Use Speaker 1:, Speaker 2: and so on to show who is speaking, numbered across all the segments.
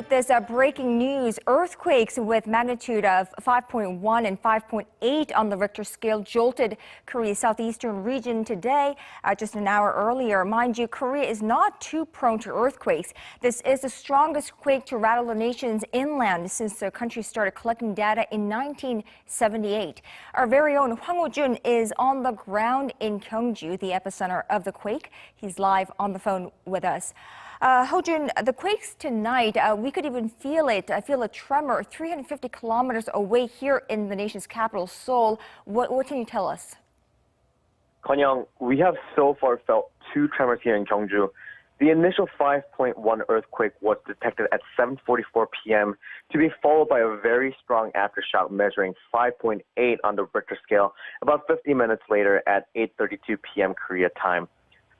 Speaker 1: with this breaking news. Earthquakes with magnitude of 5.1 and 5.8 on the Richter scale jolted Korea's southeastern region today, just an hour earlier. Mind you, Korea is not too prone to earthquakes. This is the strongest quake to rattle the nation's inland since the country started collecting data in 1978. Our very own Hwang Ho-jun is on the ground in Gyeongju, the epicenter of the quake. He's live on the phone with us. Ho-jun, the quakes tonight, we could even feel it. I feel a tremor 350 kilometers away here in the nation's capital, Seoul. What can you tell us?
Speaker 2: Kwon-young, we have so far felt 2 tremors here in Gyeongju. The initial 5.1 earthquake was detected at 7:44 p.m. to be followed by a very strong aftershock measuring 5.8 on the Richter scale about 50 minutes later at 8:32 p.m. Korea time.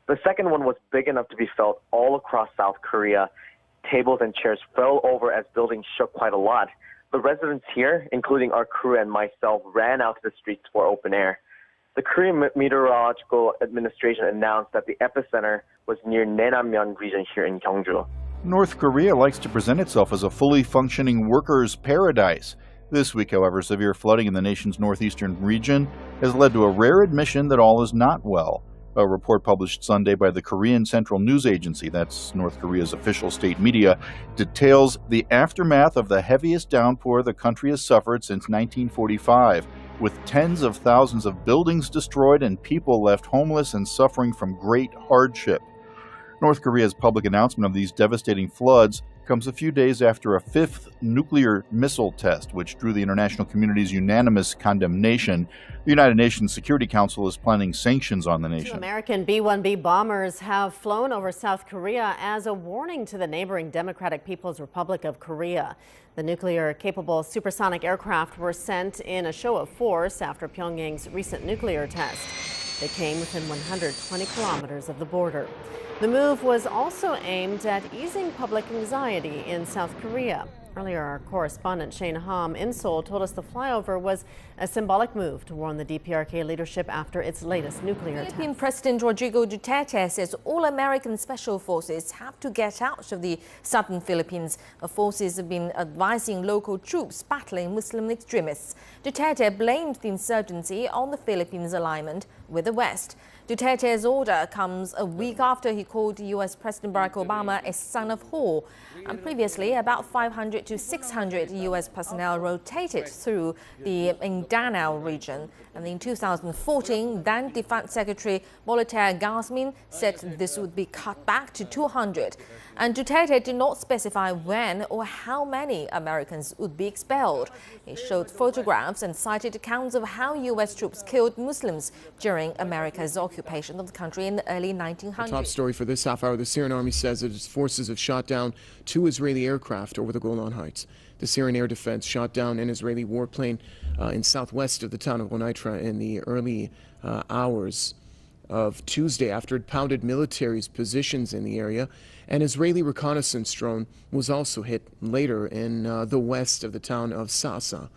Speaker 2: The second one was big enough to be felt all across South Korea. Tables and chairs fell over as buildings shook quite a lot. The residents here, including our crew and myself, ran out to the streets for open air. The Korean Meteorological Administration announced that the epicenter was near Naenamyeon region here in Gyeongju.
Speaker 3: North Korea likes to present itself as a fully functioning workers' paradise. This week, however, severe flooding in the nation's northeastern region has led to a rare admission that all is not well. A report published Sunday by the Korean Central News Agency, that's North Korea's official state media, details the aftermath of the heaviest downpour the country has suffered since 1945, with tens of thousands of buildings destroyed and people left homeless and suffering from great hardship. North Korea's public announcement of these devastating floods comes a few days after a 5th nuclear missile test, which drew the international community's unanimous condemnation. The United Nations Security Council is planning sanctions on the nation.
Speaker 4: 2 American B-1B bombers have flown over South Korea as a warning to the neighboring Democratic People's Republic of Korea. The nuclear-capable supersonic aircraft were sent in a show of force after Pyongyang's recent nuclear test. They came within 120 kilometers of the border. The move was also aimed at easing public anxiety in South Korea. Earlier, our correspondent Shane Hom in Seoul told us the flyover was a symbolic move to warn the DPRK leadership after its latest nuclear test.
Speaker 1: Philippine President Rodrigo Duterte says all American special forces have to get out of the southern Philippines. The forces have been advising local troops battling Muslim extremists. Duterte blamed the insurgency on the Philippines' alignment with the West. Duterte's order comes a week after he called U.S. President Barack Obama a son of whore. And previously, about 500 to 600 U.S. personnel rotated through the Mindanao region. And in 2014, then Defense Secretary Voltaire Gasmin said this would be cut back to 200. And Duterte did not specify when or how many Americans would be expelled. He showed photographs and cited accounts of how U.S. troops killed Muslims during America's occupation of the country in the early 1900s.
Speaker 5: The top story for this half hour, the Syrian army says that its forces have shot down 2 Israeli aircraft over the Golan Heights. The Syrian air defense shot down an Israeli warplane in southwest of the town of Gonaitra in the early hours of Tuesday after it pounded military's positions in the area. An Israeli reconnaissance drone was also hit later in the west of the town of Sasa.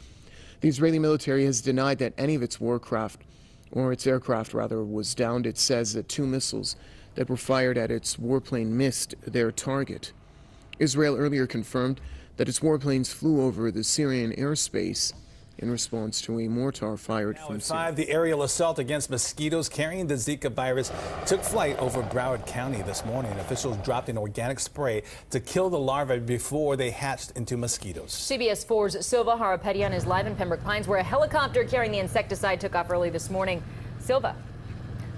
Speaker 5: The Israeli military has denied that any of its aircraft was downed. It says that 2 missiles that were fired at its warplane missed their target. Israel earlier confirmed that its warplanes flew over the Syrian airspace in response to a mortar fired from Syria.
Speaker 6: The aerial assault against mosquitoes carrying the Zika virus took flight over Broward County this morning. Officials dropped an organic spray to kill the larvae before they hatched into mosquitoes.
Speaker 7: CBS 4's Silva Harapetian is live in Pembroke Pines, where a helicopter carrying the insecticide took off early this morning. Silva.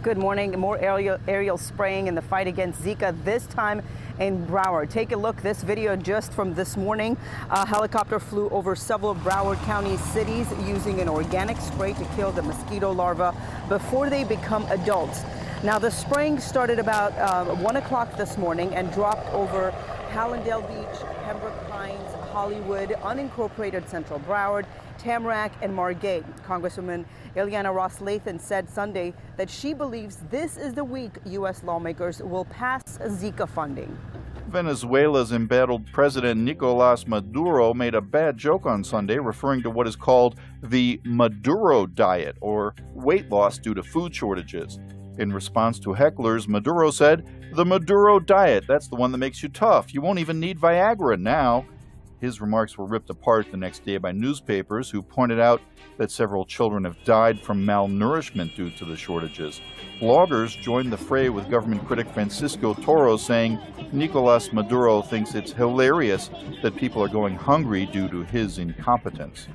Speaker 8: Good morning. More aerial spraying in the fight against Zika, this time in Broward. Take a look. This video just from this morning. A helicopter flew over several Broward County cities using an organic spray to kill the mosquito larvae before they become adults. Now, the spraying started about 1 o'clock this morning and dropped over Hallandale Beach, Pembroke Pines, Hollywood, unincorporated Central Broward, Tamarack, and Margate. Congresswoman Ileana Ros-Lathan said Sunday that she believes this is the week U.S. lawmakers will pass Zika funding.
Speaker 3: Venezuela's embattled President Nicolas Maduro made a bad joke on Sunday, referring to what is called the Maduro diet, or weight loss due to food shortages. In response to hecklers, Maduro said, "The Maduro diet, that's the one that makes you tough. You won't even need Viagra now." His remarks were ripped apart the next day by newspapers who pointed out that several children have died from malnourishment due to the shortages. Bloggers joined the fray with government critic Francisco Toro saying Nicolas Maduro thinks it's hilarious that people are going hungry due to his incompetence.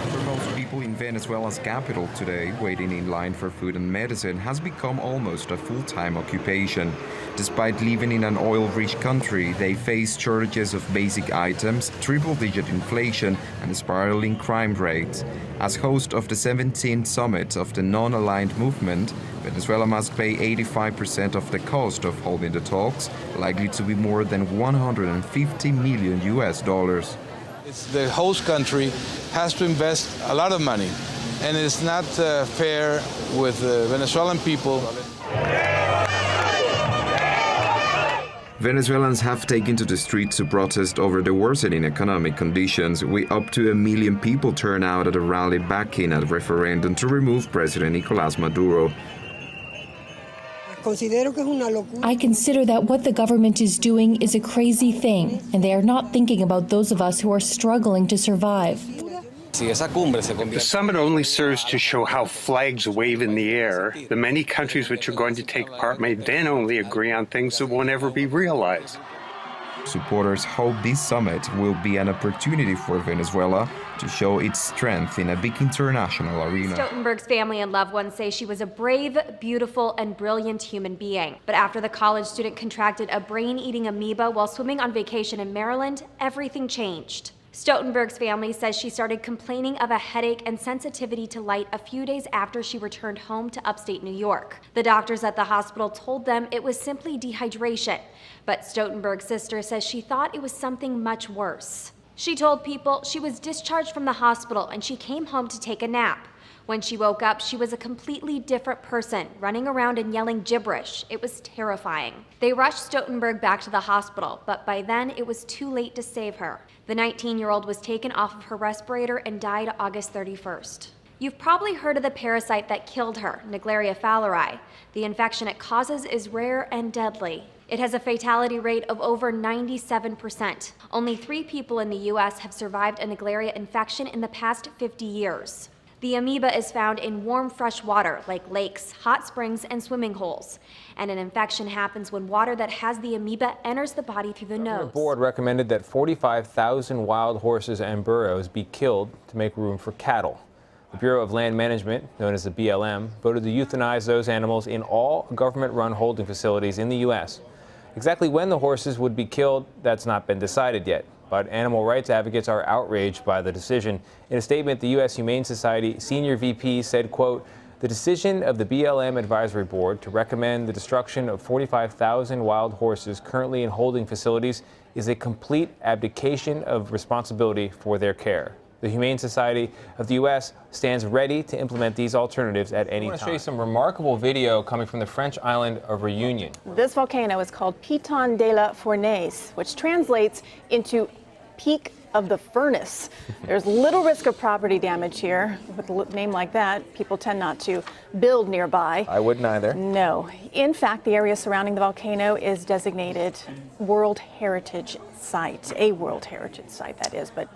Speaker 9: For most people in Venezuela's capital today, waiting in line for food and medicine has become almost a full-time occupation. Despite living in an oil-rich country, they face shortages of basic items, triple-digit inflation, and spiraling crime rates. As host of the 17th summit of the non-aligned movement, Venezuela must pay 85% of the cost of holding the talks, likely to be more than $150 million.
Speaker 10: The host country has to invest a lot of money, and it's not fair with the Venezuelan people.
Speaker 9: Venezuelans have taken to the streets to protest over the worsening economic conditions, with up to 1 million people turn out at a rally backing a referendum to remove President Nicolas Maduro.
Speaker 11: I consider that what the government is doing is a crazy thing, and they are not thinking about those of us who are struggling to survive.
Speaker 12: The summit only serves to show how flags wave in the air. The many countries which are going to take part may then only agree on things that will never be realized.
Speaker 9: Supporters hope this summit will be an opportunity for Venezuela to show its strength in a big international arena.
Speaker 13: Stoltenberg's family and loved ones say she was a brave, beautiful, and brilliant human being. But after the college student contracted a brain-eating amoeba while swimming on vacation in Maryland, everything changed. Stoltenberg's family says she started complaining of a headache and sensitivity to light a few days after she returned home to upstate New York. The doctors at the hospital told them it was simply dehydration, but Stoltenberg's sister says she thought it was something much worse. She told People she was discharged from the hospital and she came home to take a nap. When she woke up, she was a completely different person, running around and yelling gibberish. It was terrifying. They rushed Stoltenberg back to the hospital, but by then it was too late to save her. The 19-year-old was taken off of her respirator and died August 31st. You've probably heard of the parasite that killed her, Naegleria fowleri. The infection it causes is rare and deadly. It has a fatality rate of over 97%. Only 3 people in the U.S. have survived a Naegleria infection in the past 50 years. The amoeba is found in warm, fresh water like lakes, hot springs, and swimming holes. And an infection happens when water that has the amoeba enters the body through the nose.
Speaker 14: The board recommended that 45,000 wild horses and burros be killed to make room for cattle. The Bureau of Land Management, known as the BLM, voted to euthanize those animals in all government-run holding facilities in the U.S. Exactly when the horses would be killed, that's not been decided yet. But animal rights advocates are outraged by the decision. In a statement, the U.S. Humane Society senior VP said, quote, "The decision of the BLM Advisory Board to recommend the destruction of 45,000 wild horses currently in holding facilities is a complete abdication of responsibility for their care. The Humane Society of the U.S. stands ready to implement these alternatives at any time." I want to show you some remarkable video coming from the French island of Reunion.
Speaker 15: This volcano is called Piton de la Fournaise, which translates into Peak of the Furnace. There's little risk of property damage here. With a name like that, people tend not to build nearby.
Speaker 14: I wouldn't either.
Speaker 15: No. In fact, the area surrounding the volcano is designated World Heritage Site, a World Heritage Site, that is, but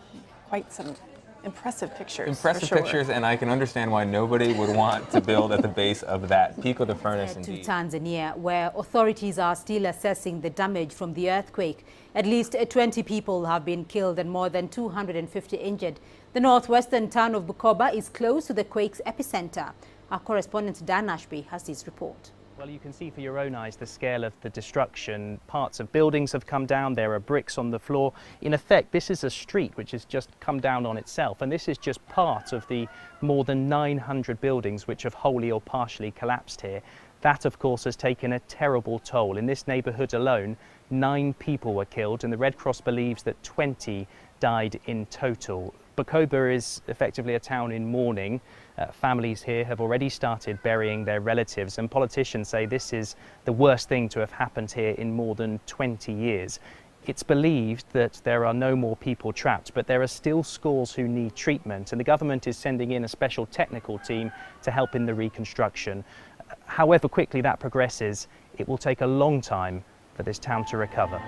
Speaker 15: quite some impressive pictures.
Speaker 14: Impressive pictures, and I can understand why nobody would want to build at the base of that Peak of the Furnace.
Speaker 16: To Tanzania, where authorities are still assessing the damage from the earthquake. At least 20 people have been killed and more than 250 injured. The northwestern town of Bukoba is close to the quake's epicenter. Our correspondent Dan Ashby has this report.
Speaker 17: Well, you can see for your own eyes the scale of the destruction. Parts of buildings have come down. There are bricks on the floor. In effect, this is a street which has just come down on itself. And this is just part of the more than 900 buildings which have wholly or partially collapsed here. That, of course, has taken a terrible toll. In this neighbourhood alone, 9 people were killed, and the Red Cross believes that 20 died in total. Bukoba is effectively a town in mourning. Families here have already started burying their relatives, and politicians say this is the worst thing to have happened here in more than 20 years. It's believed that there are no more people trapped, but there are still scores who need treatment, and the government is sending in a special technical team to help in the reconstruction. However quickly that progresses, it will take a long time for this town to recover.